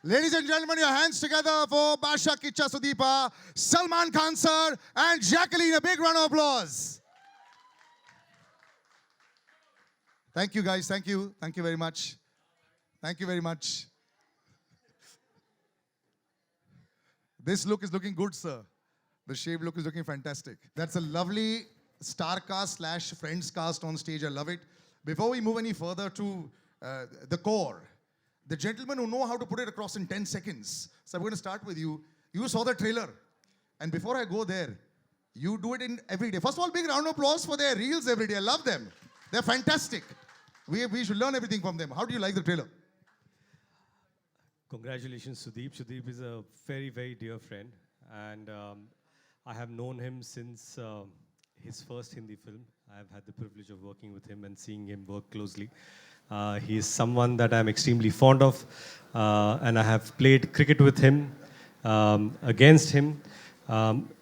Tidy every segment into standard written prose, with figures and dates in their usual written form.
Ladies and gentlemen, your hands together for Basha Kichcha Sudeep, Salman Khan sir, and Jacqueline. A big round of applause. Thank you, guys. Thank you. Thank you very much. Thank you very much. This look is looking good, sir. The shave look is looking fantastic. That's a lovely star cast slash friends cast on stage. I love it. Before we move any further to the core, the gentlemen who know how to put it across in 10 seconds. So I'm going to start with you. You saw the trailer. And before I go there, you do it in every day. First of all, big round of applause for their reels every day. I love them. They're fantastic. We should learn everything from them. How do you like the trailer? Congratulations, Sudeep. Sudeep is a very, very dear friend. And I have known him since his first Hindi film. I've had the privilege of working with him and seeing him work closely. He is someone that I'm extremely fond of. And I have played cricket with him, against him.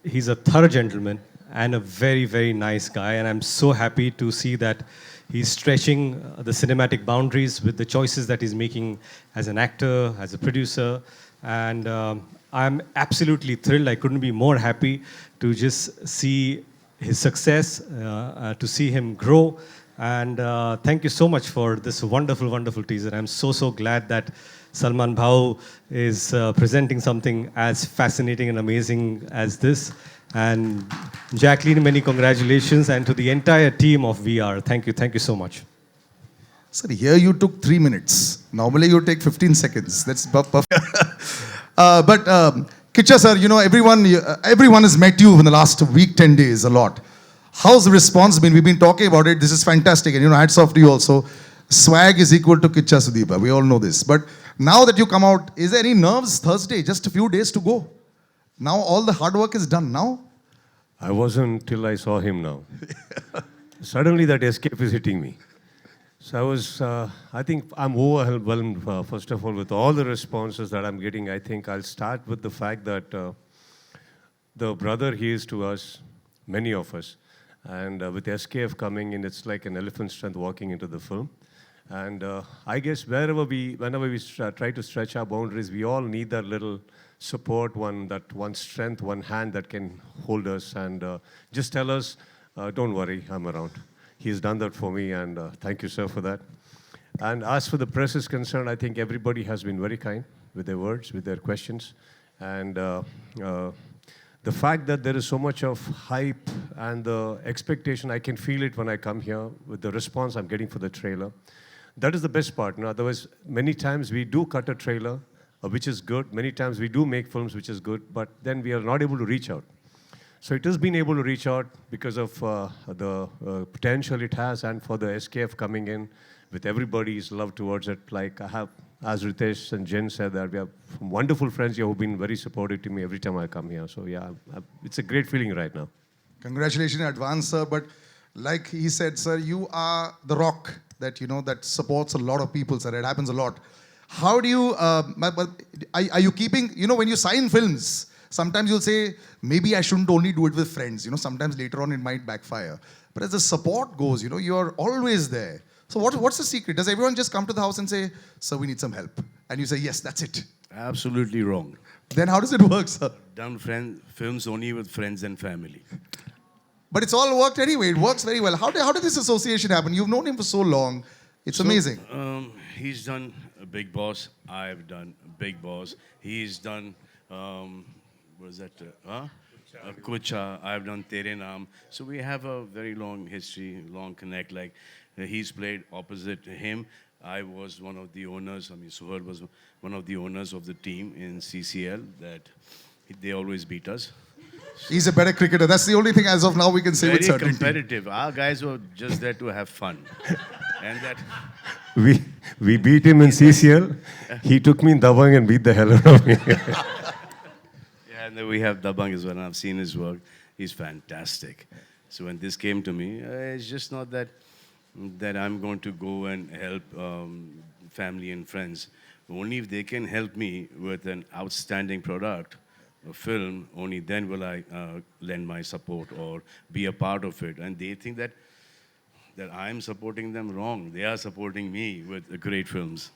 He's a thorough gentleman and a very, very nice guy. And I'm so happy to see that he's stretching the cinematic boundaries with the choices that he's making as an actor, as a producer. And I'm absolutely thrilled. I couldn't be more happy to just see his success, to see him grow. And thank you so much for this wonderful, wonderful teaser. I'm so, so glad that Salman Bhau is presenting something as fascinating and amazing as this. And Jacqueline, many congratulations. And to the entire team of VR, thank you so much. Sir, here you took 3 minutes. Normally you take 15 seconds. That's perfect. Kichcha sir, you know, everyone has met you in the last week, 10 days, a lot. How's the response been? We've been talking about it. This is fantastic. And, you know, hats off to you also. Swag is equal to Kichcha Sudeep. We all know this. But now that you come out, is there any nerves? Thursday, just a few days to go. Now all the hard work is done now? I wasn't till I saw him now. Suddenly that escape is hitting me. So I think I'm overwhelmed, first of all, with all the responses that I'm getting. I think I'll start with the fact that the brother he is to us, many of us. And with SKF coming in, it's like an elephant strength walking into the film. And I guess whenever we try to stretch our boundaries, we all need that little support, one strength, one hand that can hold us and just tell us, don't worry, I'm around. He's done that for me, and thank you, sir, for that. And as for the press is concerned, I think everybody has been very kind with their words, with their questions. And the fact that there is so much of hype and the expectation, I can feel it when I come here with the response I'm getting for the trailer. That is the best part. No? Otherwise, many times we do cut a trailer, which is good. Many times we do make films, which is good, but then we are not able to reach out. So it has been able to reach out because of the potential it has, and for the SKF coming in with everybody's love towards it. Like I have, as Ritesh and Jen said, that we have wonderful friends here who've been very supportive to me every time I come here. So yeah, it's a great feeling right now. Congratulations in advance, sir. But like he said, sir, you are the rock that, you know, that supports a lot of people, sir. It happens a lot. How do you, are you keeping, you know, when you sign films, sometimes you'll say, maybe I shouldn't only do it with friends. You know, sometimes later on it might backfire. But as the support goes, you know, you're always there. So what's the secret? Does everyone just come to the house and say, sir, we need some help? And you say, yes, that's it. Absolutely wrong. Then how does it work, sir? Done films only with friends and family. But it's all worked anyway. It works very well. How did this association happen? You've known him for so long. It's amazing. He's done Big Boss. I've done Big Boss. He's done, what is that? Kichcha. I've done Tere Naam. So we have a very long history, long connect. Like he's played opposite him. I was one of the owners. I mean, Suhar was one of the owners of the team in CCL that they always beat us. He's a better cricketer. That's the only thing as of now we can say with certainty. Very competitive. Our guys were just there to have fun. And that... We beat him in CCL. He took me in Dabang and beat the hell out of me. Yeah, and then we have Dabang as well. And I've seen his work. He's fantastic. So when this came to me, it's just not that I'm going to go and help family and friends. Only if they can help me with an outstanding product, a film, only then will I lend my support or be a part of it. And they think that I'm supporting them wrong. They are supporting me with great films.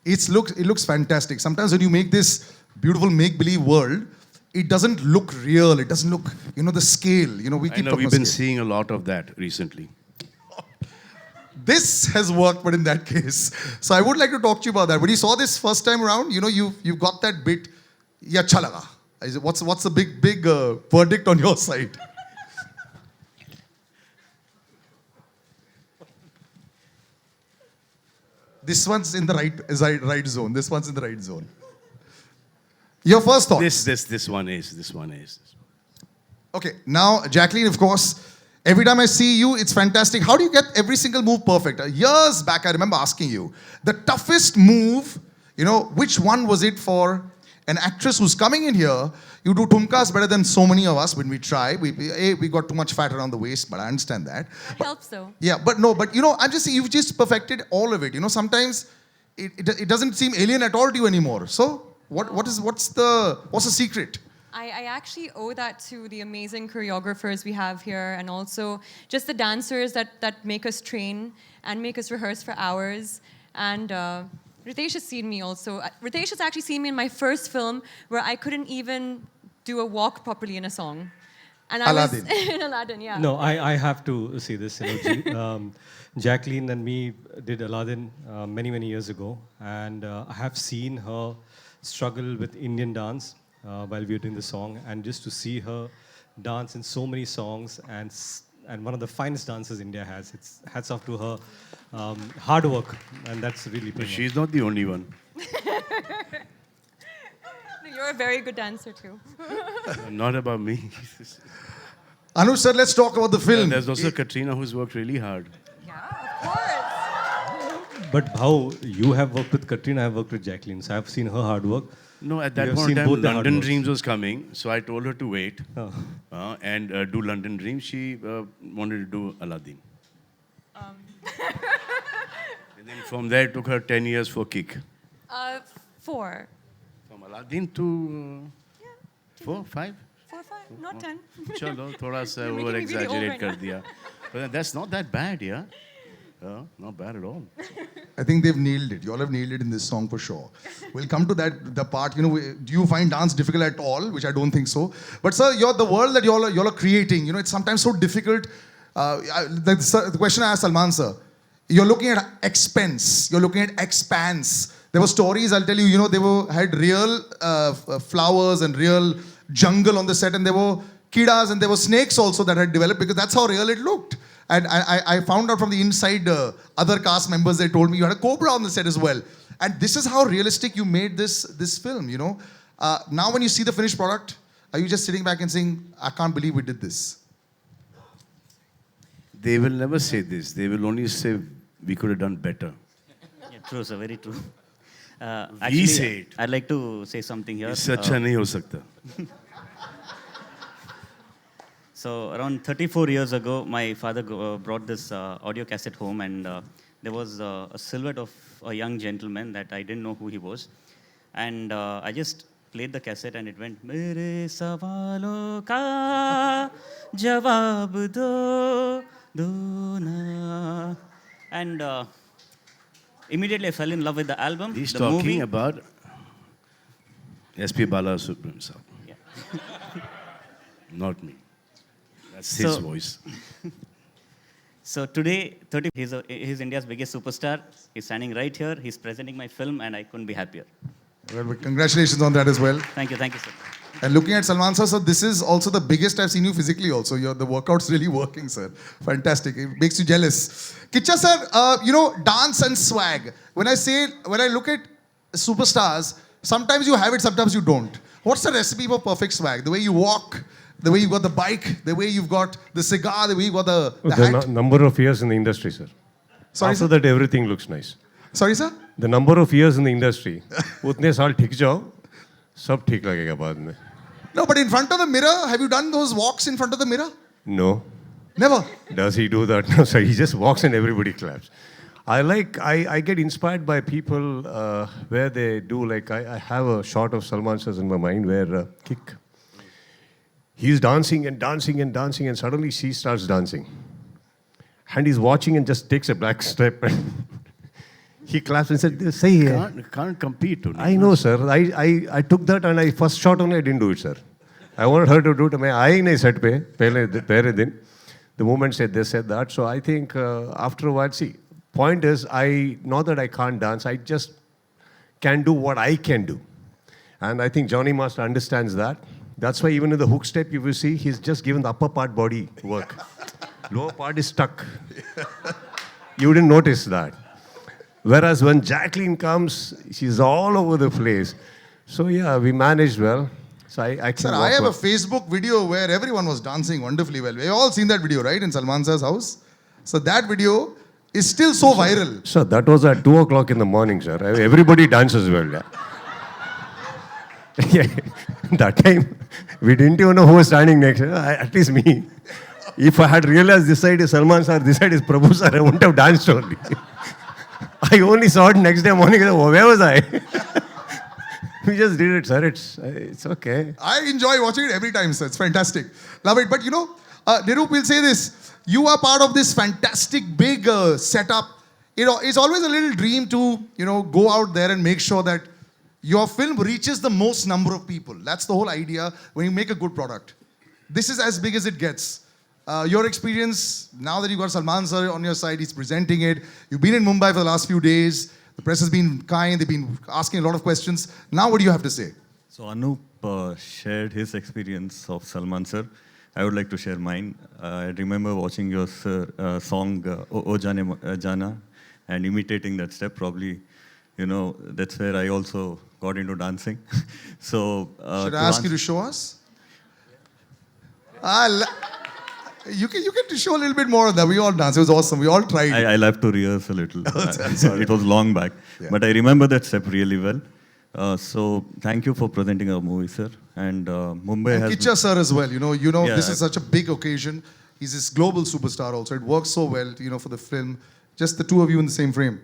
It looks fantastic. Sometimes when you make this beautiful make-believe world, it doesn't look real. It doesn't look, the scale. We I keep know talking we've about been scale. seeing a lot of that recently. This has worked, but in that case. So I would like to talk to you about that. When you saw this first time around, you've got that bit, yeah, अच्छा लगा. What's the big verdict on your side? This one's in the right zone. This one's in the right zone. Your first thought. This one is. Okay, now Jacqueline, of course, every time I see you, it's fantastic. How do you get every single move perfect? Years back, I remember asking you, the toughest move, which one was it for an actress who's coming in here? You do tumkas better than so many of us when we try. We got too much fat around the waist, but I understand that. That helps though. Yeah, but I'm just saying, you've just perfected all of it. Sometimes it doesn't seem alien at all to you anymore. So what's the secret? I actually owe that to the amazing choreographers we have here, and also just the dancers that make us train and make us rehearse for hours. And Ritesh has seen me also. Ritesh has actually seen me in my first film where I couldn't even do a walk properly in a song. And Aladdin. I was in Aladdin, yeah. No, I have to see this. Jacqueline and me did Aladdin many, many years ago. And I have seen her struggle with Indian dance while we were doing the song. And just to see her dance in so many songs and one of the finest dances India has. It's hats off to her hard work, and that's really But pretty much. she's not the only one. You're a very good dancer too. Not about me. Anush sir, let's talk about the film. There's also Katrina who's worked really hard. Yeah, of course. But how you have worked with Katrina, I have worked with Jacqueline, so I've seen her hard work. No, at You that have point in seen time, both the hard London works. Dreams was coming, so I told her to wait Oh. and do London Dreams. She wanted to do Aladdin. And then from there, it took her 10 years for Kick. 4. From Aladdin to 4, 5? 4, 5, not 10. Chalo, thoda sa You're making over me really old exaggerate right kar now. diya. But that's not that bad, yeah? Not bad at all. I think they've nailed it. You all have nailed it in this song for sure. We'll come to the part, do you find dance difficult at all? Which I don't think so. But sir, the world that you all are creating, it's sometimes so difficult. The question I asked Salman sir, you're looking at expense, you're looking at expanse. There were stories, I'll tell you, had real flowers and real jungle on the set, and there were kidas and there were snakes also that had developed, because that's how real it looked. And I found out from the inside other cast members, they told me you had a cobra on the set as well. And this is how realistic you made this film, Now when you see the finished product, are you just sitting back and saying, I can't believe we did this? They will never say this. They will only say, we could have done better. Yeah, true, sir, very true. We say it. I'd like to say something here. इससे अच्छा नहीं हो सकता. So around 34 years ago, my father brought this audio cassette home, and there was a silhouette of a young gentleman that I didn't know who he was. And I just played the cassette and it went, Mere sawalon ka jawab do na. And immediately I fell in love with the album. He's the talking movie. about S.P. Balasubramanian sir. Yeah. Not me. That's his So- voice. So today, he's India's biggest superstar. He's standing right here. He's presenting my film, and I couldn't be happier. Well, congratulations on that as well. Thank you, sir. And looking at Salman sir, so this is also the biggest I've seen you physically also. The workout's really working, sir. Fantastic. It makes you jealous. Kichcha sir, dance and swag. When I look at superstars, sometimes you have it, sometimes you don't. What's the recipe for perfect swag? The way you walk, the way you've got the bike, the way you've got the cigar, the way you've got the hat. Number of years in the industry, sir. Sorry, After sir? that, everything looks nice. Sorry, sir? The number of years in the industry, उतने साल ठीक जाओ, सब ठीक लगेगा बाद में. No, but in front of the mirror, have you done those walks in front of the mirror? No. Never. Does he do that? No, sir. He just walks and everybody claps. I get inspired by people where they do, like, I have a shot of Salman sir in my mind where kick. He's dancing and dancing and dancing, and suddenly she starts dancing. And he's watching and just takes a back step and He clapped and said, "Sahi hai." Can't compete. Tony. I know, sir. I took that and I first shot only I didn't do it, sir. I wanted her to do it. I nahi set pe pehle din. The moment said they said that. So I think after a while, see, point is not that I can't dance. I just can do what I can do, and I think Johnny Master understands that. That's why even in the hook step, you will see he's just given the upper part body work. Lower part is stuck. You didn't notice that. Whereas when Jacqueline comes, she's all over the place. So yeah, we managed well. So I can Sir, walk I have well. a Facebook video where everyone was dancing wonderfully well. We've all seen that video, right, in Salman sir's house. So that video is still so viral. Sir, that was at 2 o'clock in the morning, sir. Everybody dances well. Yeah. Yeah. That time, we didn't even know who was standing next. At least me. If I had realized this side is Salman sir, this side is Prabhu sir, I wouldn't have danced only. I only saw it next day morning. Where was I? We just did it, sir. It's okay. I enjoy watching it every time, sir. It's fantastic. Love it. But you know, Nirup will say this. You are part of this fantastic big setup. You know, it's always a little dream to, go out there and make sure that your film reaches the most number of people. That's the whole idea when you make a good product. This is as big as it gets. Your experience, now that you've got Salman sir on your side, he's presenting it. You've been in Mumbai for the last few days. The press has been kind. They've been asking a lot of questions. Now what do you have to say? So Anup shared his experience of Salman sir. I would like to share mine. I remember watching your song O Jane Jana and imitating that step. Probably, that's where I also got into dancing. So Should I ask you to show us? You can show a little bit more of that. We all danced. It was awesome. We all tried. I love to rehearse a little. Sorry. It was long back. Yeah. But I remember that step really well. So thank you for presenting our movie, sir. And Mumbai And has... Kichcha sir as well. Yeah. This is such a big occasion. He's this global superstar also. It works so well, for the film. Just the two of you in the same frame.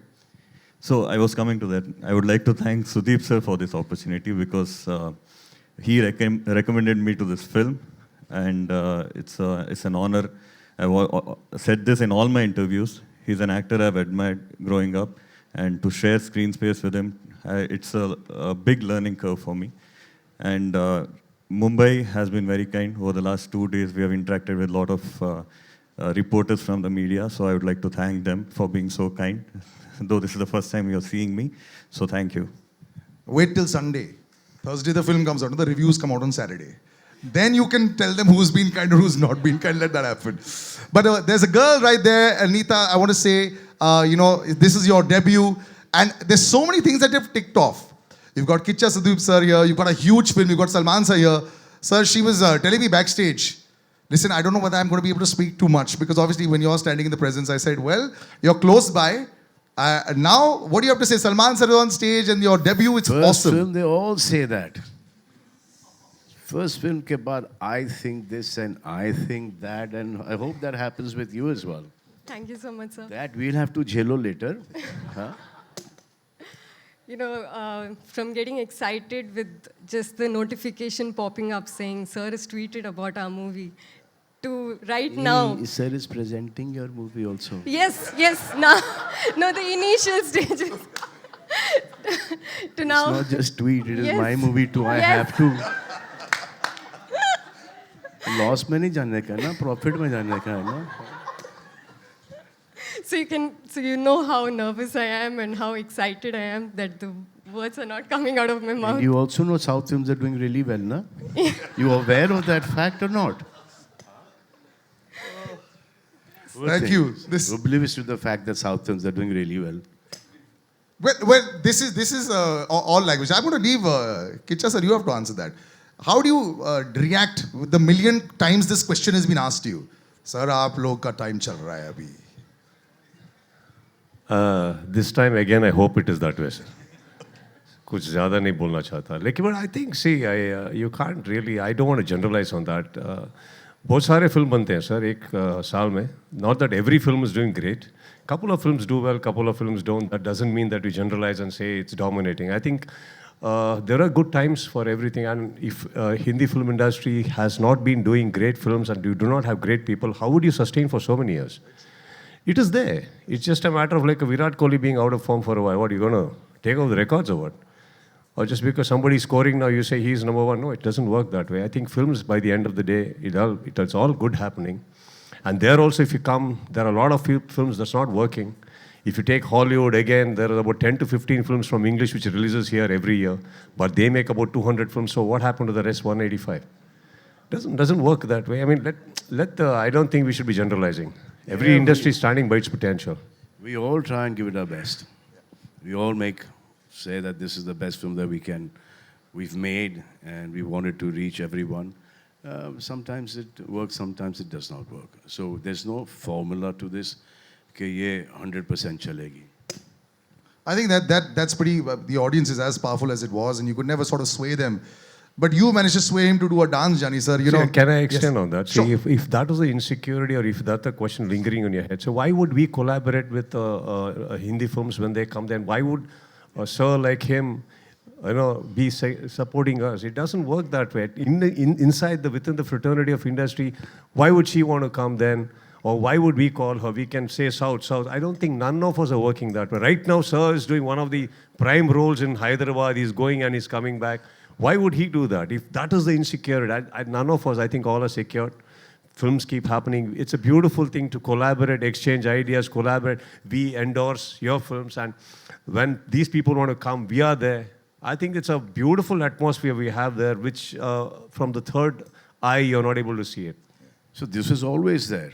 So I was coming to that. I would like to thank Sudeep sir for this opportunity because he recommended me to this film. And it's an honor. I've said this in all my interviews. He's an actor I've admired growing up. And to share screen space with him, it's a big learning curve for me. And Mumbai has been very kind. Over the last 2 days, we have interacted with a lot of reporters from the media. So I would like to thank them for being so kind. Though this is the first time you're seeing me. So thank you. Wait till Sunday. Thursday the film comes out. The reviews come out on Saturday. Then you can tell them who's been kind or who's not been kind. Let that happen. But there's a girl right there, Anita. I want to say, this is your debut. And there's so many things that you've ticked off. You've got Kichcha Sudeep sir here. You've got a huge film. You've got Salman sir here. Sir, she was telling me backstage, listen, I don't know whether I'm going to be able to speak too much. Because obviously when you're standing in the presence, I said, well, you're close by. Now, what do you have to say? Salman sir is on stage and your debut, it's First awesome. film, they all say that. First film ke baad, I think this and I think that, and I hope that happens with you as well. Thank you so much, sir. That we'll have to jello later. Huh? From getting excited with just the notification popping up saying, sir has tweeted about our movie, to right now. Sir is presenting your movie also. Yes, now, no, the initial stages. To now. It's not just tweet, it is Yes. my movie too, I Yes. have to. Loss में नहीं जानने का ना, profit में जानने का है ना. So you know how nervous I am and how excited I am that the words are not coming out of my mouth. And you also know South films are doing really well, na? You are aware of that fact or not? Thank you. This, Oblivious to the fact that South films are doing really well. well, this is all language. I'm going to leave Kichcha sir. You have to answer that. How do you react with the million times this question has been asked to you? Sir, आप लोग का time चल रहा है अभी. This time again, I hope it is that way, sir. कुछ ज़्यादा नहीं बोलना चाहता. लेकिन but I think, see, you can't really, I don't want to generalize on that. बहुत सारे फिल्म बनते हैं सर एक साल में. Not that every film is doing great. Couple of films do well, couple of films don't. That doesn't mean that we generalize and say it's dominating. I think there are good times for everything. And if Hindi film industry has not been doing great films and you do not have great people, how would you sustain for so many years? It is there. It's just a matter of like a Virat Kohli being out of form for a while. What, are you going to take off the records or what? Or just because somebody's scoring now, you say he's number one. No, it doesn't work that way. I think films, by the end of the day, it's all good happening. And there also, if you come, there are a lot of films that's not working. If you take Hollywood, again, there are about 10 to 15 films from English which releases here every year. But they make about 200 films. So what happened to the rest 185? Doesn't work that way. I mean, I don't think we should be generalizing. Every industry is standing by its potential. We all try and give it our best. We all say that this is the best film that we've made, and we wanted to reach everyone. Sometimes it works, sometimes it does not work. So there's no formula to this. कि ये 100% चलेगी. I think that's pretty. The audience is as powerful as it was, and you could never sort of sway them. But you managed to sway him to do a dance, Jani sir. You know. Can I extend Yes. on that? Sure. See, if that was the insecurity, or if that's the question lingering in your head, so why would we collaborate with Hindi films when they come? Then why would a sir like him, be supporting us? It doesn't work that way. Within the fraternity of industry, why would she want to come then? Or why would we call her? We can say South. I don't think none of us are working that way. Right now, sir is doing one of the prime roles in Hyderabad. He's going and he's coming back. Why would he do that? If that is the insecurity, none of us, I think all are secured. Films keep happening. It's a beautiful thing to collaborate, exchange ideas, collaborate. We endorse your films. And when these people want to come, we are there. I think it's a beautiful atmosphere we have there, which from the third eye, you're not able to see it. So this is always there.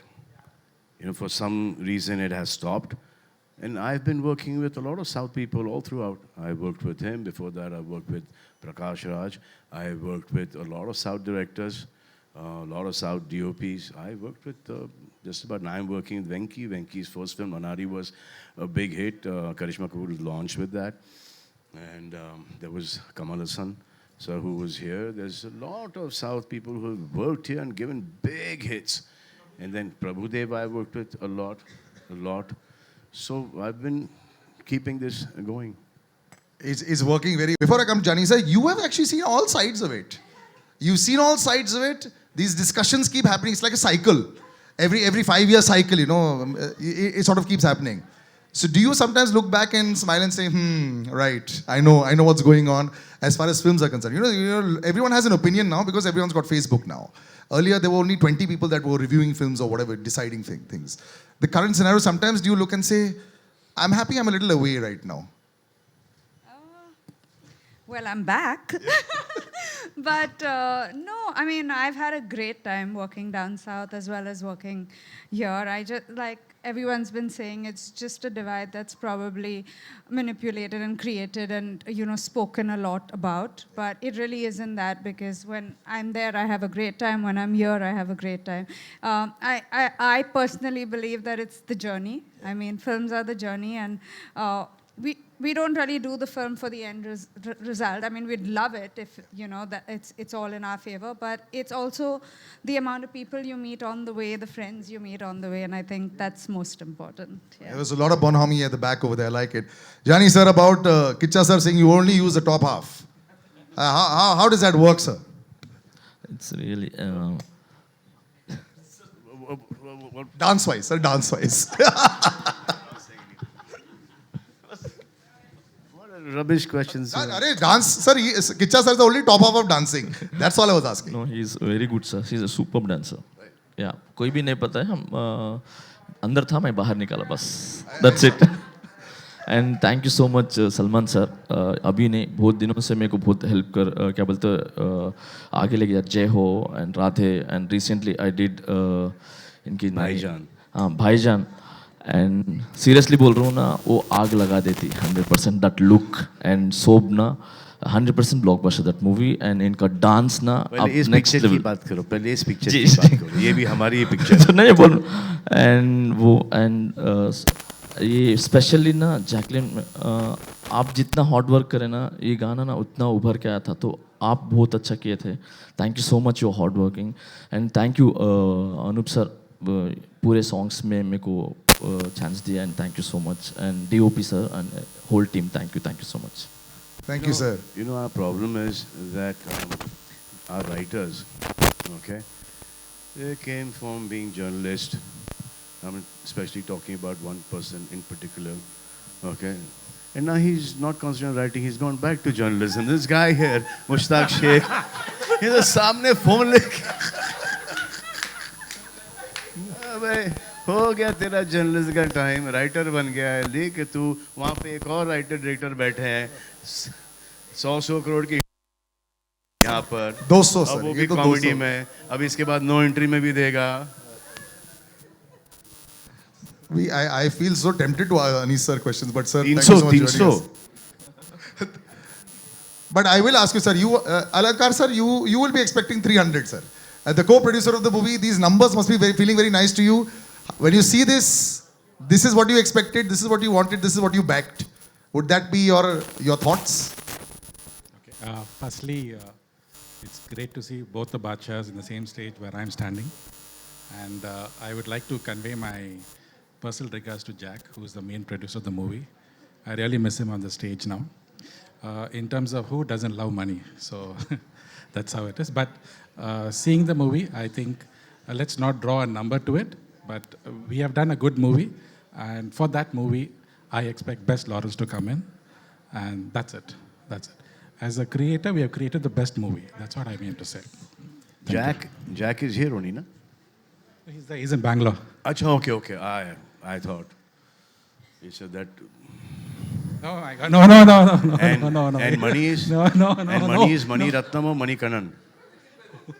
For some reason it has stopped. And I've been working with a lot of South people all throughout. I worked with him. Before that, I worked with Prakash Raj. I worked with a lot of South directors, a lot of South DOPs. I worked with just about, now I'm working with Venki. Venki's first film, Manari, was a big hit. Karishma Kapoor launched with that. And there was Kamal Hassan, sir, who was here. There's a lot of South people who have worked here and given big hits. And then Prabhudev I worked with a lot. So I've been keeping this going. It's working very. Before I come, Jani sir, you have actually seen all sides of it. You've seen all sides of it. These discussions keep happening. It's like a cycle. Every 5-year cycle, it sort of keeps happening. So do you sometimes look back and smile and say, right, I know what's going on as far as films are concerned. Everyone has an opinion now because everyone's got Facebook now. Earlier, there were only 20 people that were reviewing films or whatever, deciding things. The current scenario, sometimes do you look and say, I'm happy I'm a little away right now? Well, I'm back. But no, I mean, I've had a great time working down south as well as working here. I just, like everyone's been saying, it's just a divide that's probably manipulated and created and, spoken a lot about. But it really isn't that, because when I'm there, I have a great time. When I'm here, I have a great time. I personally believe that it's the journey. I mean, films are the journey, and we don't really do the film for the end result. I mean, we'd love it if, that it's all in our favor, but it's also the amount of people you meet on the way, the friends you meet on the way, and I think that's most important. Yeah. There was a lot of bonhomie at the back over there. I like it. Jani sir, about Kichcha sir saying you only use the top half. How does that work, sir? It's really... Dance-wise, sir, dance-wise. Rubbish questions. Dance, sir, Kichcha sir is the only top half of dancing. That's all I was asking. No, he's very good, sir. He's a superb dancer. Yeah. कोई भी नहीं पता है हम अंदर था मैं बाहर निकाला बस. That's it. And thank you so much, Salman sir. अभी ने बहुत दिनों से मेरे को बहुत help कर क्या बोलते आगे ले गया जय हो and Radhe, and recently I did इनकी भाईजान. हाँ भाईजान. And seriously बोल रहा हूँ ना, वो आग लगा देती 100%. That look and soap ना 100% blockbuster that movie, and इनका dance ना पहले इस next पिक्चर level. की बात करो. पहले इस पिक्चर की बात करो. ये भी हमारी ही पिक्चर. तो नहीं बोल. And वो and ये स्पेशली ना जैकलिन, आप जितना हार्ड वर्क करें ना, ये गाना ना उतना उभर के आया था, तो आप बहुत अच्छा किए थे. Thank you so much your hard working, and thank you Anoop sir पूरे सॉन्ग्स में मेरे को chance दिया, and thank you so much, and DOP sir and whole team, thank you so much. Thank you, sir. Our problem is that our writers, okay, they came from being journalists, I'm especially talking about one person in particular. Okay. And now he's not concentrating on writing, he's gone back to journalism. This guy here, Mushtaq Sheikh, he's a सामने phone लेके अबे हो गया तेरा journalist का time, writer बन गया है, देख तू वहाँ पे एक और राइटर डायरेक्टर बैठे हैं 100 करोड़ की यहाँ पर 200 अब सर, वो ये भी तो कॉमेडी 200। में, अब इसके बाद नो एंट्री में भी देगा. I feel so tempted to ask Anis sir questions, but sir, thank 300 you so much for joining 300. us. But I will ask you, sir. You, Alakar sir, you will be expecting 300, sir. As the co-producer of the movie, these numbers must be feeling very nice to you. When you see this, this is what you expected, this is what you wanted, this is what you backed. Would that be your thoughts? Okay. Firstly, it's great to see both the Badshahs in the same stage where I'm standing. And I would like to convey my personal regards to Jack, who is the main producer of the movie. I really miss him on the stage now. In terms of who doesn't love money, so that's how it is. But seeing the movie, I think let's not draw a number to it, but we have done a good movie, and for that movie, I expect best laurels to come in, and that's it. That's it. As a creator, we have created the best movie. That's what I mean to say. Jack is here only, na? He's in Bangalore. Acha, okay. I thought you said that. Oh my God! No. And money is no. Money is Mani Ratnam or Mani Kanan?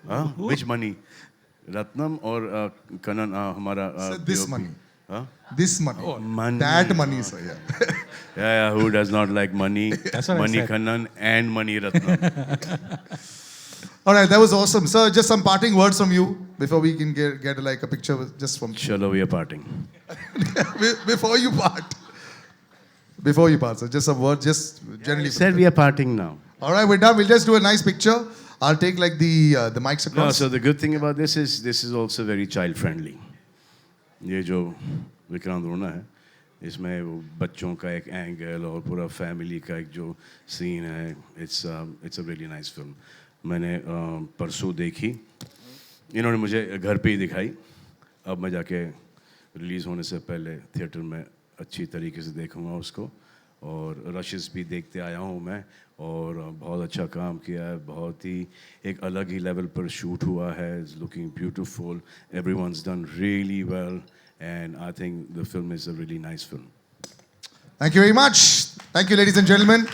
Huh? Which money? Ratnam or Kanan? Hamara. Sir, this POP. money. Huh? This money. Oh, money. That money, sir. Yeah. Yeah. Who does not like money? That's what I Mani said. Kanan and Mani Ratnam. All right, that was awesome, sir. Just some parting words from you before we can get like a picture just from. Chalo, we are parting. Before you part. Before you part, sir. Just some words, just generally. Said we are parting now. All right, we're done. We'll just do a nice picture. I'll take like the mics No, across. so the good thing about this is also very child friendly. ये जो विक्रांत रोना है, इसमें वो बच्चों का एक angle और पूरा फैमिली का एक जो सीन है, it's a really nice film. मैंने परसों देखी, इन्होंने मुझे घर पे ही दिखाई, अब मैं जाके रिलीज़ होने से पहले थिएटर में अच्छी तरीके से देखूंगा उसको, और रशेस भी देखते आया हूँ मैं, और बहुत अच्छा काम किया है, बहुत ही एक अलग ही लेवल पर शूट हुआ है, it's looking beautiful, everyone's done really well, and I think the film is a really nice film. Thank you very much. Thank you, ladies and gentlemen.